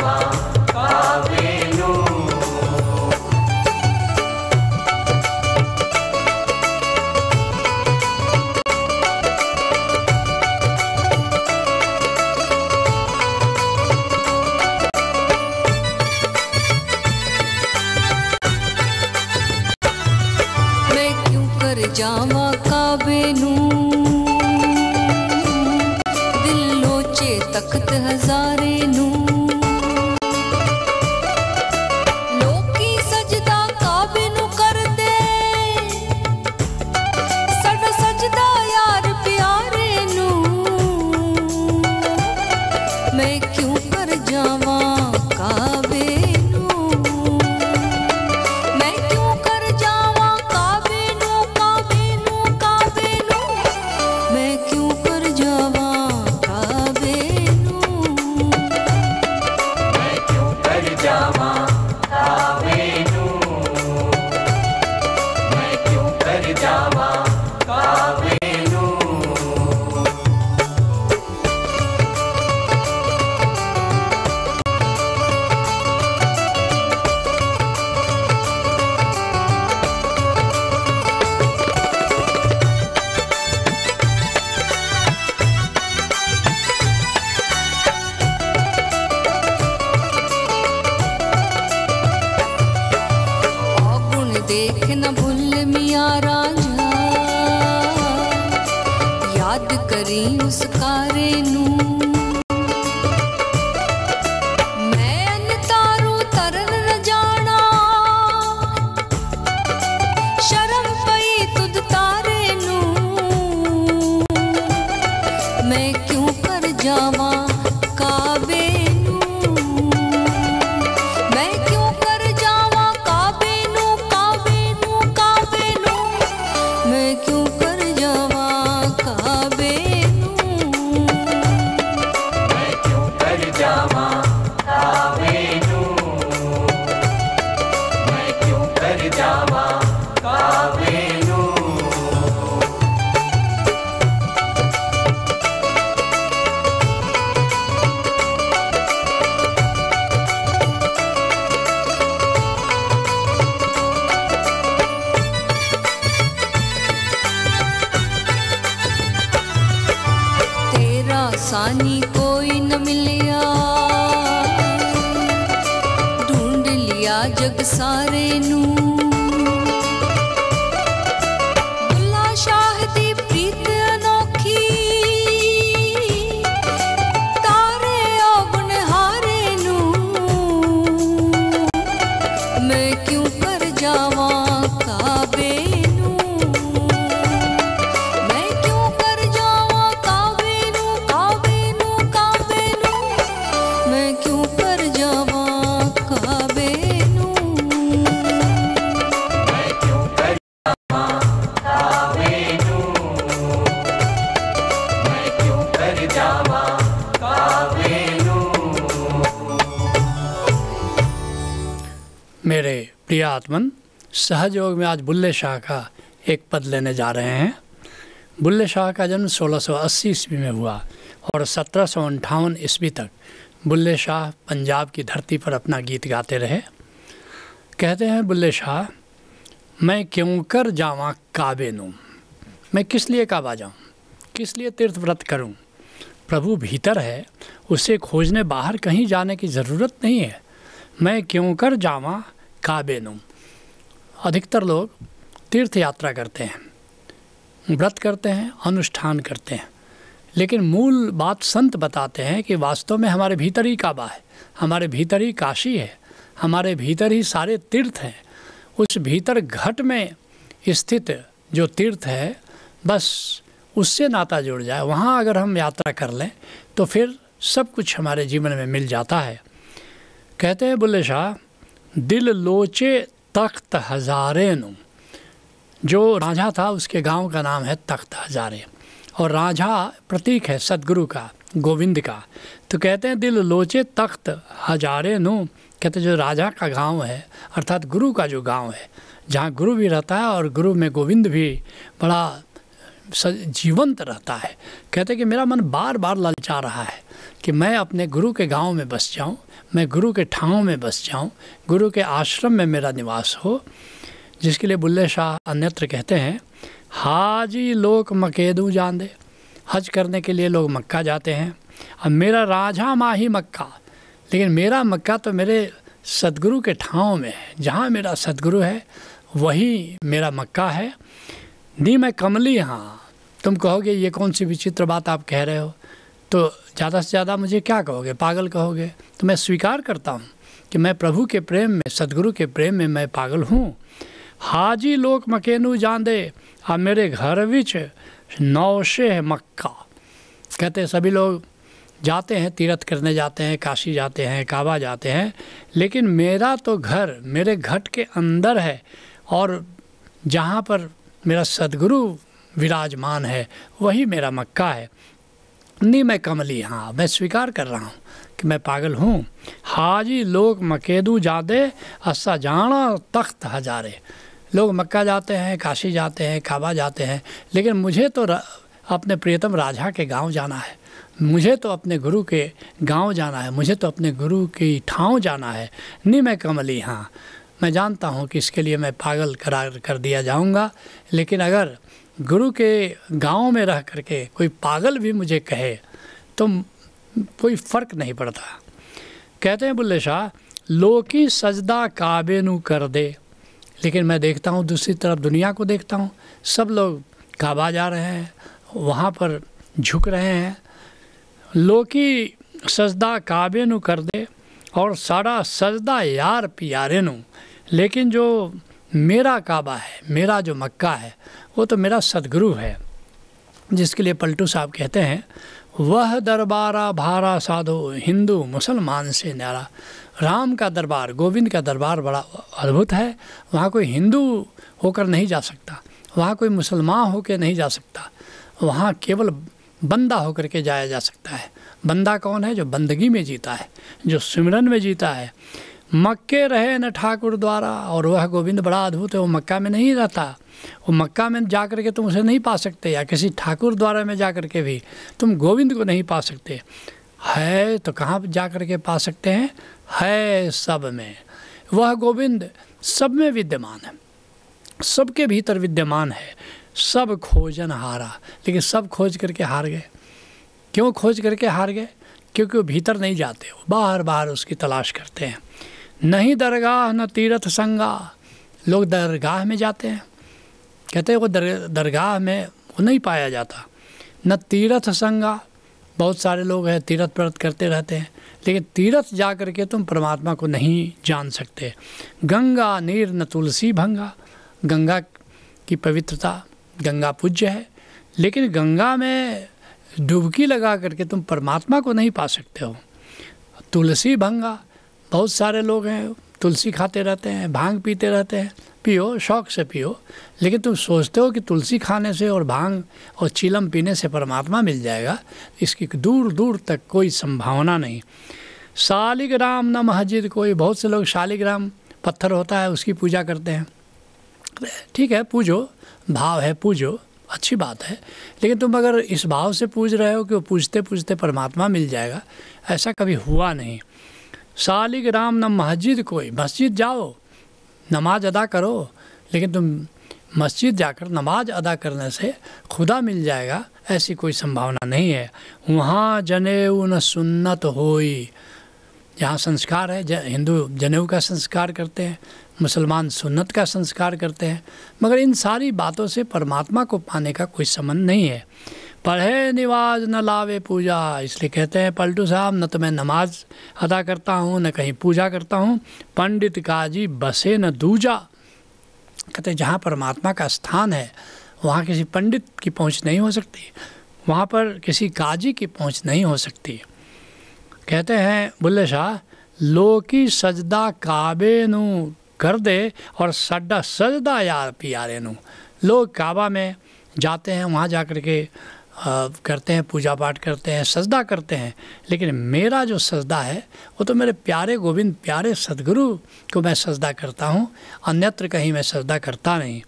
जावा कावेनु। मैं क्यों कर जावा कावेनु, दिल लोचे तख्त हजारे नू। लोकी सजदा काबे नू कर दे, साडा सजदा यार प्यारे नू। मैं क्यों कर जावा काबे नू, मैं क्यों कर जावा काबे नू, काबे नू, काबे नू। मैं क्यों कर जावा काबे नू, मैं क्यों कर जावा कावेनु, मैं क्यों कर जावा कावेनु। गुण देख न भूल मिया रांझा, याद करी उस कारे नू। मैं अन तारू तरन न जाना, शर्म पई तुद तारे नू। मैं क्यों कर जावा काबे नू, मैं क्यों कर जावा काबे नू, काबे नू, काबे नू। मैं क्यों कर जावा काबे नू, मैं क्यों कर जावा कावेनु, मैं क्यों कर जावा कावेनु। तेरा सानी कोई न मिलिया, ढूंढ लिया जग सारे नू। बुल्ला शाह दी प्रीत अनोखी, तारे अगुण हारे नू। मैं क्यों कर जावा काबे नू, मैं क्यों कर जावा काबे नू, काबे नू, काबे नू। मैं क्यों कर जावा काबे नू, मैं क्यों कर जावा कावेनु, मैं क्यों कर जावा कावेनु। मेरे प्रिय आत्मन, सहजयोग में आज बुल्ले शाह का एक पद लेने जा रहे हैं। बुल्ले शाह का जन्म 1680 ईस्वी में हुआ और 1758 ईस्वी तक बुल्ले शाह पंजाब की धरती पर अपना गीत गाते रहे। कहते हैं बुल्ले शाह, मैं क्यों कर जावा काबे नू, मैं किस लिए काबा जाऊँ, किस लिए तीर्थ व्रत करूँ। प्रभु भीतर है, उसे खोजने बाहर कहीं जाने की ज़रूरत नहीं है। मैं क्यों कर जावा काबे नू। अधिकतर लोग तीर्थ यात्रा करते हैं, व्रत करते हैं, अनुष्ठान करते हैं, लेकिन मूल बात संत बताते हैं कि वास्तव में हमारे भीतर ही काबा है, हमारे भीतर ही काशी है, हमारे भीतर ही सारे तीर्थ हैं। उस भीतर घट में स्थित जो तीर्थ है, बस उससे नाता जुड़ जाए, वहाँ अगर हम यात्रा कर लें तो फिर सब कुछ हमारे जीवन में मिल जाता है। कहते हैं बुल्ले शाह, दिल लोचे तख्त हजारे नू। जो रांझा था उसके गांव का नाम है तख्त हजारे, और रांझा प्रतीक है सदगुरु का, गोविंद का। तो कहते हैं दिल लोचे तख्त हजारे नू। कहते जो राजा का गांव है, अर्थात गुरु का जो गांव है, जहाँ गुरु भी रहता है और गुरु में गोविंद भी बड़ा जीवंत रहता है। कहते कि मेरा मन बार बार ललचा रहा है कि मैं अपने गुरु के गांव में बस जाऊं, मैं गुरु के ठाव में बस जाऊं, गुरु के आश्रम में मेरा निवास हो। जिसके लिए बुल्ले शाह अन्यत्र कहते हैं, हाजी लोग मकेदू जान दे। हज करने के लिए लोग मक्का जाते हैं। अब मेरा राजा माही मक्का, लेकिन मेरा मक्का तो मेरे सदगुरु के ठाव में है। जहाँ मेरा सदगुरु है वही मेरा मक्का है। नी मैं कमली, हाँ तुम कहोगे ये कौन सी विचित्र बात आप कह रहे हो, तो ज़्यादा से ज़्यादा मुझे क्या कहोगे, पागल कहोगे। तो मैं स्वीकार करता हूँ कि मैं प्रभु के प्रेम में, सदगुरु के प्रेम में मैं पागल हूँ। हाजी लोग मकेनू जान दे, अब मेरे घर विच नौशे है मक्का। कहते हैं सभी लोग जाते हैं, तीर्थ करने जाते हैं, काशी जाते हैं, काबा जाते हैं, लेकिन मेरा तो घर मेरे घट के अंदर है, और जहाँ पर मेरा सदगुरु विराजमान है वही मेरा मक्का है। नहीं मैं कमली, हाँ मैं स्वीकार कर रहा हूँ कि मैं पागल हूँ। हाजी लोग मकेदू जादे अस्सा जाना तख्त हजारे। लोग मक्का जाते हैं, काशी जाते हैं, काबा जाते हैं, लेकिन मुझे तो अपने प्रियतम राजा के गांव जाना है, मुझे तो अपने गुरु के गांव जाना है, मुझे तो अपने गुरु की ठाव जाना है। नहीं मैं कमली, हाँ मैं जानता हूँ कि इसके लिए मैं पागल करार कर दिया जाऊँगा, लेकिन अगर गुरु के गांव में रह करके कोई पागल भी मुझे कहे तो कोई फ़र्क नहीं पड़ता। कहते हैं बुल्ले शाह, लोकी सजदा काबे नू कर दे। लेकिन मैं देखता हूँ दूसरी तरफ दुनिया को देखता हूँ, सब लोग काबा जा रहे हैं, वहाँ पर झुक रहे हैं। लोकी सजदा काबे नू कर दे और सारा सजदा यार प्यारे नू। लेकिन जो मेरा काबा है, मेरा जो मक्का है, वो तो मेरा सदगुरु है। जिसके लिए पलटू साहब कहते हैं, वह दरबारा भारा साधो हिंदू मुसलमान से न्यारा। राम का दरबार, गोविंद का दरबार बड़ा अद्भुत है। वहाँ कोई हिंदू होकर नहीं जा सकता, वहाँ कोई मुसलमान होकर नहीं जा सकता, वहाँ केवल बंदा होकर के जाया जा सकता है। बंदा कौन है? जो बंदगी में जीता है, जो सिमरन में जीता है। मक्के रहे न ठाकुर द्वारा, और वह गोविंद बड़ा अद्भुत है, वो मक्का में नहीं रहता। वो मक्का में जा कर के तुम उसे नहीं पा सकते, या किसी ठाकुर द्वारा में जा कर के भी तुम गोविंद को नहीं पा सकते। है तो कहाँ जा कर के पा सकते हैं? है सब में। वह गोविंद सब में विद्यमान है, सबके भीतर विद्यमान है। सब खोजन हारा, लेकिन सब खोज करके हार गए। क्यों खोज करके हार गए? क्योंकि वो भीतर नहीं जाते, वो बाहर बाहर उसकी तलाश करते हैं। नहीं दरगाह न तीर्थ संगा। लोग दरगाह में जाते हैं, कहते हैं वो दरगाह में वो नहीं पाया जाता। न तीर्थ संगा, बहुत सारे लोग हैं तीर्थ व्रत करते रहते हैं, लेकिन तीर्थ जा कर के तुम परमात्मा को नहीं जान सकते। गंगा नीर न तुलसी भंगा। गंगा की पवित्रता, गंगा पूज्य है, लेकिन गंगा में डुबकी लगा करके तुम परमात्मा को नहीं पा सकते हो। तुलसी भंगा, बहुत सारे लोग हैं तुलसी खाते रहते हैं, भांग पीते रहते हैं। पियो, शौक़ से पियो, लेकिन तुम सोचते हो कि तुलसी खाने से और भांग और चीलम पीने से परमात्मा मिल जाएगा, इसकी दूर दूर तक कोई संभावना नहीं। शालिग्राम न मस्जिद कोई। बहुत से लोग शालिग्राम पत्थर होता है उसकी पूजा करते हैं। ठीक है, पूजो, भाव है, पूजो, अच्छी बात है, लेकिन तुम अगर इस भाव से पूज रहे हो कि वो पूजते पूजते परमात्मा मिल जाएगा, ऐसा कभी हुआ नहीं। शालिग्राम न मस्जिद कोई। मस्जिद जाओ, नमाज अदा करो, लेकिन तुम मस्जिद जाकर नमाज अदा करने से खुदा मिल जाएगा, ऐसी कोई संभावना नहीं है। वहाँ जनेऊ न सुन्नत होई। जहाँ संस्कार है, हिंदू जनेऊ का संस्कार करते हैं, मुसलमान सुन्नत का संस्कार करते हैं, मगर इन सारी बातों से परमात्मा को पाने का कोई संबंध नहीं है। पढ़े निवाज न लावे पूजा। इसलिए कहते हैं पलटू साहब, न तो मैं नमाज अदा करता हूँ, न कहीं पूजा करता हूँ। पंडित काजी बसे न दूजा। कहते हैं जहाँ परमात्मा का स्थान है वहाँ किसी पंडित की पहुँच नहीं हो सकती, वहाँ पर किसी काजी की पहुँच नहीं हो सकती। कहते हैं बुल्ले शाह, लोकी सजदा काबे नू कर दे और सड्डा सजदा यार प्यारे नू। लोग काबा में जाते हैं, वहाँ जा कर के करते हैं, पूजा पाठ करते हैं, सजदा करते हैं, लेकिन मेरा जो सजदा है वो तो मेरे प्यारे गोविंद, प्यारे सदगुरु को मैं सजदा करता हूँ, अन्यत्र कहीं मैं सजदा करता नहीं।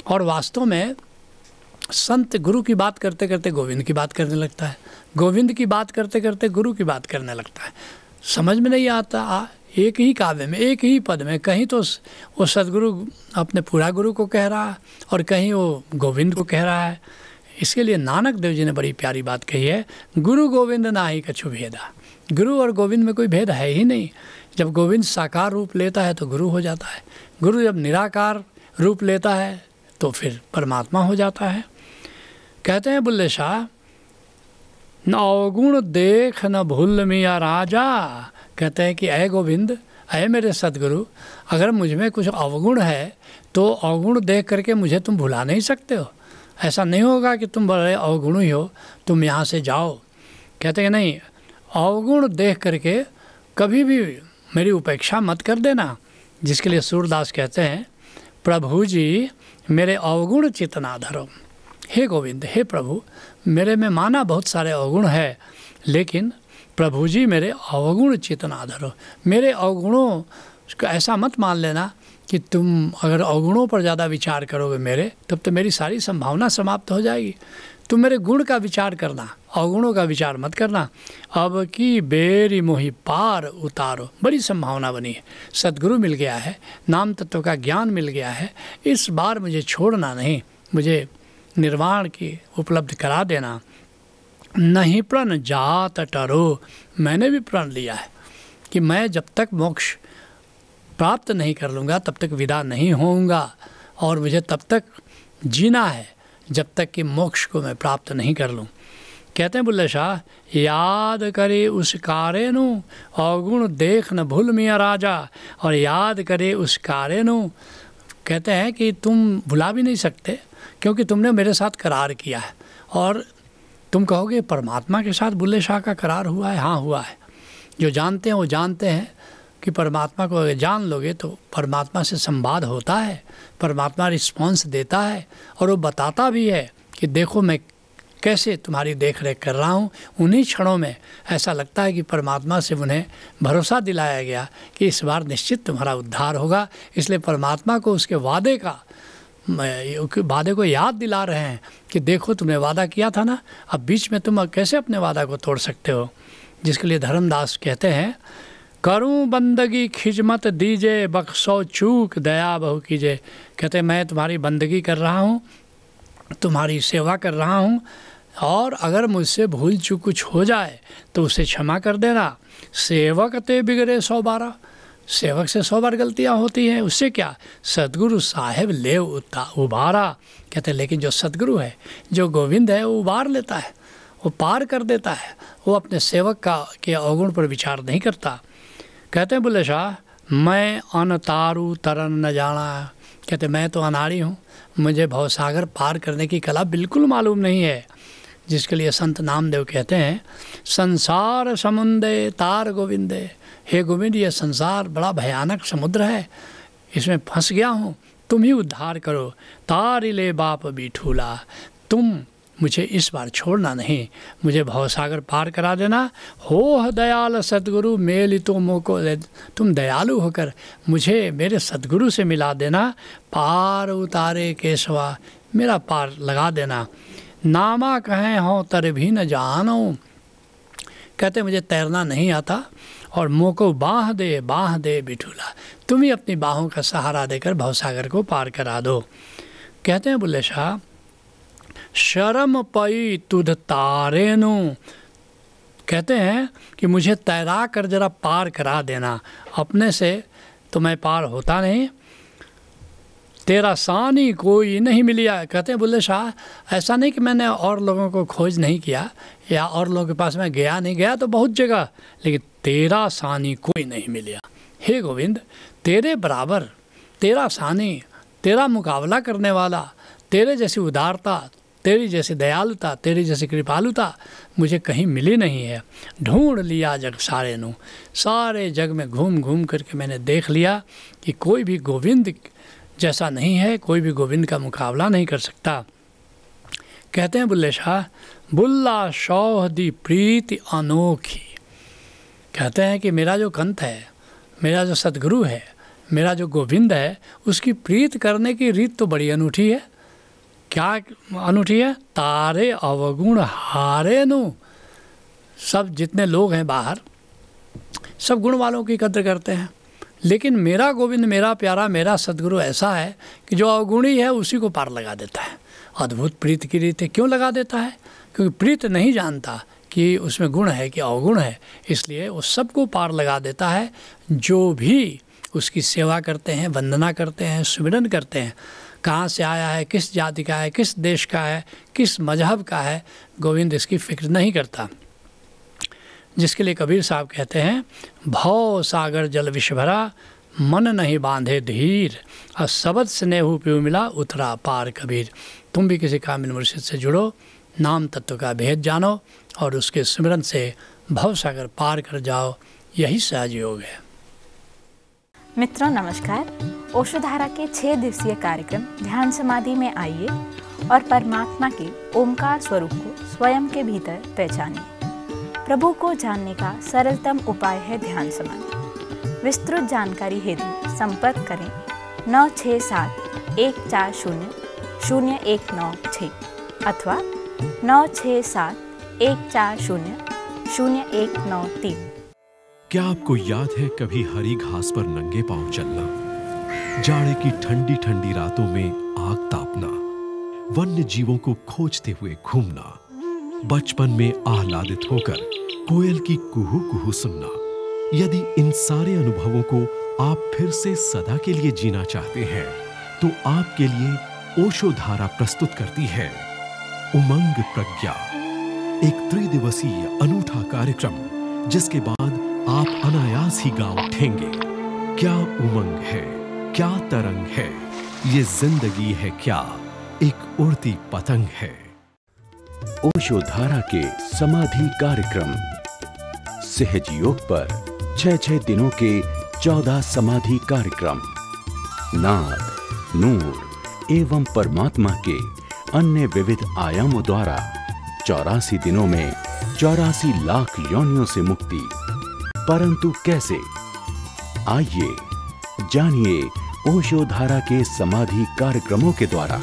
और वास्तव में संत गुरु की बात करते करते गोविंद की बात करने लगता है, गोविंद की बात करते करते गुरु की बात करने लगता है। समझ में नहीं आता, एक ही काव्य में, एक ही पद में, कहीं तो वो सदगुरु अपने पूरा गुरु को कह रहा है और कहीं वो गोविंद को कह रहा है। इसके लिए नानक देव जी ने बड़ी प्यारी बात कही है, गुरु गोविंद नाहि कछु भेदा। गुरु और गोविंद में कोई भेद है ही नहीं। जब गोविंद साकार रूप लेता है तो गुरु हो जाता है, गुरु जब निराकार रूप लेता है तो फिर परमात्मा हो जाता है। कहते हैं बुल्ले शाह, न अवगुण देख न भूल मिया राजा। कहते हैं कि अय गोविंद, अय मेरे सदगुरु, अगर मुझ में कुछ अवगुण है तो अवगुण देख करके मुझे तुम भुला नहीं सकते हो। ऐसा नहीं होगा कि तुम बड़े अवगुण ही हो, तुम यहाँ से जाओ। कहते हैं नहीं, अवगुण देख करके कभी भी मेरी उपेक्षा मत कर देना। जिसके लिए सूरदास कहते हैं, प्रभु जी मेरे अवगुण चितना धरो। हे गोविंद, हे प्रभु, मेरे में माना बहुत सारे अवगुण है, लेकिन प्रभु जी मेरे अवगुण चितना धरो। मेरे अवगुणों को ऐसा मत मान लेना कि तुम अगर अवगुणों पर ज़्यादा विचार करोगे मेरे, तब तो मेरी सारी संभावना समाप्त हो जाएगी। तुम मेरे गुण का विचार करना, अवगुणों का विचार मत करना। अब की बेरी मोहि पार उतारो। बड़ी संभावना बनी है, सद्गुरु मिल गया है, नाम तत्व का ज्ञान मिल गया है, इस बार मुझे छोड़ना नहीं, मुझे निर्वाण की उपलब्ध करा देना। नहीं प्रण जात टरो। मैंने भी प्रण लिया है कि मैं जब तक मोक्ष प्राप्त नहीं कर लूँगा तब तक विदा नहीं होऊंगा, और मुझे तब तक जीना है जब तक कि मोक्ष को मैं प्राप्त नहीं कर लूँ। कहते हैं बुल्ले शाह, याद करे उस कारेनु अवगुण देख न भूल मिया राजा। और याद करे उस कारेनु, कहते हैं कि तुम भुला भी नहीं सकते क्योंकि तुमने मेरे साथ करार किया है। और तुम कहोगे परमात्मा के साथ बुल्ले शाह का करार हुआ है? हाँ हुआ है। जो जानते हैं वो जानते हैं कि परमात्मा को अगर जान लोगे तो परमात्मा से संवाद होता है, परमात्मा रिस्पॉन्स देता है और वो बताता भी है कि देखो मैं कैसे तुम्हारी देख रेख कर रहा हूँ। उन्हीं क्षणों में ऐसा लगता है कि परमात्मा से उन्हें भरोसा दिलाया गया कि इस बार निश्चित तुम्हारा उद्धार होगा। इसलिए परमात्मा को उसके वादे को याद दिला रहे हैं कि देखो तुमने वादा किया था ना, अब बीच में तुम कैसे अपने वादा को तोड़ सकते हो। जिसके लिए धर्मदास कहते हैं, करूं बंदगी खिजमत दीजे बख्शो चूक दया बहु कीजे। कहते हैं मैं तुम्हारी बंदगी कर रहा हूँ, तुम्हारी सेवा कर रहा हूँ, और अगर मुझसे भूल चूक कुछ हो जाए तो उसे क्षमा कर देना। सेवक ते बिगड़े 100 बार। सेवक से 100 बार गलतियाँ होती हैं, उससे क्या, सदगुरु साहेब ले उबारा। कहते हैं लेकिन जो सदगुरु है, जो गोविंद है, वो उबार लेता है, वो पार कर देता है, वो अपने सेवक के अवगुण पर विचार नहीं करता। कहते हैं बुल्ले शाह, मैं अनतारू तरन न जाना। कहते मैं तो अनाड़ी हूँ, मुझे भवसागर पार करने की कला बिल्कुल मालूम नहीं है। जिसके लिए संत नामदेव कहते हैं, संसार समुंदे तार गोविंदे। हे गोविंद, ये संसार बड़ा भयानक समुद्र है, इसमें फंस गया हूँ, तुम ही उद्धार करो। तारी ले बाप बिठूला। तुम मुझे इस बार छोड़ना नहीं, मुझे भवसागर पार करा देना। हो दयाल सतगुरु मेल तो मोको, तुम दयालु होकर मुझे मेरे सतगुरु से मिला देना। पार उतारे केशवा, मेरा पार लगा देना। नामा कहें हो तर भी न जानो। कहते मुझे तैरना नहीं आता, और मोको बाह दे बिठूला। तुम ही अपनी बाहों का सहारा देकर भवसागर को पार करा दो। कहते हैं बुल्ले शाह, शर्म पई तुध तारेनु। कहते हैं कि मुझे तैरा कर जरा पार करा देना, अपने से तो मैं पार होता नहीं। तेरा सानी कोई नहीं मिलिया। कहते हैं बुल्ले शाह, ऐसा नहीं कि मैंने और लोगों को खोज नहीं किया या और लोगों के पास मैं गया नहीं, गया तो बहुत जगह, लेकिन तेरा सानी कोई नहीं मिलिया। हे गोविंद, तेरे बराबर, तेरा सानी, तेरा मुकाबला करने वाला, तेरे जैसी उदारता, तेरी जैसी दयालुता, तेरी जैसी कृपालुता मुझे कहीं मिली नहीं है। ढूंढ लिया जग सारे नु। सारे जग में घूम घूम करके मैंने देख लिया कि कोई भी गोविंद जैसा नहीं है, कोई भी गोविंद का मुकाबला नहीं कर सकता। कहते हैं बुल्ले शाह, बुल्ला शौह दी प्रीति अनोखी। कहते हैं कि मेरा जो कंत है, मेरा जो सतगुरु है, मेरा जो गोविंद है, उसकी प्रीत करने की रीत तो बड़ी अनूठी है। क्या अनूठी है? तारे अवगुण हारे नु। सब जितने लोग हैं बाहर, सब गुण वालों की कद्र करते हैं, लेकिन मेरा गोविंद, मेरा प्यारा, मेरा सदगुरु ऐसा है कि जो अवगुणी है उसी को पार लगा देता है। अद्भुत प्रीत की रीत है। क्यों लगा देता है? क्योंकि प्रीत नहीं जानता कि उसमें गुण है कि अवगुण है, इसलिए वो सबको पार लगा देता है। जो भी उसकी सेवा करते हैं, वंदना करते हैं, सुमिरन करते हैं, कहाँ से आया है, किस जाति का है, किस देश का है, किस मजहब का है, गोविंद इसकी फिक्र नहीं करता। जिसके लिए कबीर साहब कहते हैं, भव सागर जल विष भरा, मन नहीं बांधे धीर, और सबद स्नेहु पियु मिला, उतरा पार कबीर। तुम भी किसी कामिल मुर्शिद से जुड़ो, नाम तत्व का भेद जानो और उसके सिमरन से भव सागर पार कर जाओ। यही सहज योग है। मित्रों नमस्कार। ओशोधारा के 6 दिवसीय कार्यक्रम ध्यान समाधि में आइए और परमात्मा के ओमकार स्वरूप को स्वयं के भीतर पहचानिए। प्रभु को जानने का सरलतम उपाय है ध्यान समाधि। विस्तृत जानकारी हेतु संपर्क करें 9671400196 अथवा 9671400193। क्या आपको याद है कभी हरी घास पर नंगे पांव चलना, जाड़े की ठंडी ठंडी रातों में आग तापना, वन्य जीवों को खोजते हुए घूमना, बचपन में आह्लादित होकर कोयल की कुहू कुहू सुनना? यदि इन सारे अनुभवों को आप फिर से सदा के लिए जीना चाहते हैं तो आपके लिए ओशोधारा प्रस्तुत करती है उमंग प्रज्ञा, एक त्रिदिवसीय अनूठा कार्यक्रम जिसके बाद आप अनायास ही गा उठेंगे। क्या उमंग है, क्या तरंग है, ये जिंदगी है क्या, एक उड़ती पतंग है। ओशोधारा के समाधि कार्यक्रम सहज योग पर 6 दिनों के 14 समाधि कार्यक्रम, नाद, नूर एवं परमात्मा के अन्य विविध आयामों द्वारा 84 दिनों में 84 लाख योनियों से मुक्ति। परंतु कैसे? आइए जानिए ओशोधारा के समाधि कार्यक्रमों के द्वारा।